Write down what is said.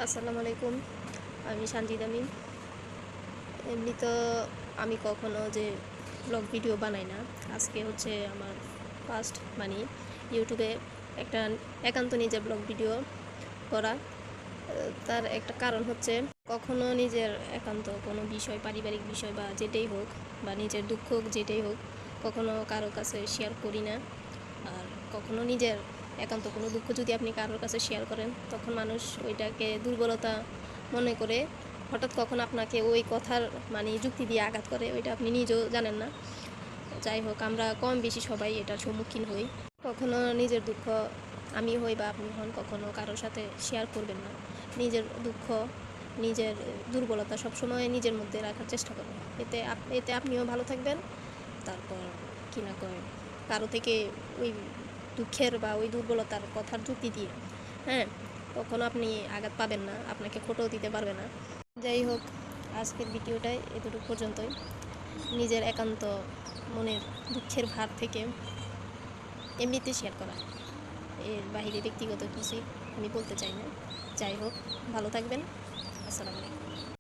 আসসালামু আলাইকুম। আমি সানজিদ আমিন। এমনি তো আমি কখনো যে ব্লগ ভিডিও বানাই না। আজকে হচ্ছে আমার ফার্স্ট ইউটিউবে একটা একান্ত নিজের ব্লগ ভিডিও করা। তার একটা কারণ হচ্ছে কখনো নিজের একান্ত কোনো বিষয়, পারিবারিক বিষয় বা যেটাই হোক, বা নিজের দুঃখ যেটাই হোক, কখনো কারো কাছে শেয়ার করি না। আর কখনো নিজের একান্ত কোনো দুঃখ যদি আপনি কারোর কাছে শেয়ার করেন, তখন মানুষ ওইটাকে দুর্বলতা মনে করে হঠাৎ কখন আপনাকে ওই কথার যুক্তি দিয়ে আঘাত করে, ওইটা আপনি নিজেও জানেন না। যাই হোক, আমরা কম বেশি সবাই এটার সম্মুখীন হই। কখনো নিজের দুঃখ আমি হই বা আপনি হন, কখনো কারোর সাথে শেয়ার করবেন না। নিজের দুঃখ, নিজের দুর্বলতা সবসময় নিজের মধ্যে রাখার চেষ্টা করবেন। এতে আপনিও ভালো থাকবেন। তারপর কি না কয়, কারো থেকে ওই দুঃখের বা ওই দুর্বলতার কথার যুক্তি দিয়ে, হ্যাঁ, কখনো আপনি আঘাত পাবেন না, আপনাকে খোঁটাও দিতে পারবে না। যাই হোক, আজকের ভিডিওটাই এতটুকু পর্যন্তই। নিজের একান্ত মনের দুঃখের ভার থেকে এমনিতে শেয়ার করা, এর বাহিরে ব্যক্তিগত কিছুই আমি বলতে চাই না। যাই হোক, ভালো থাকবেন। আসসালামু আলাইকুম।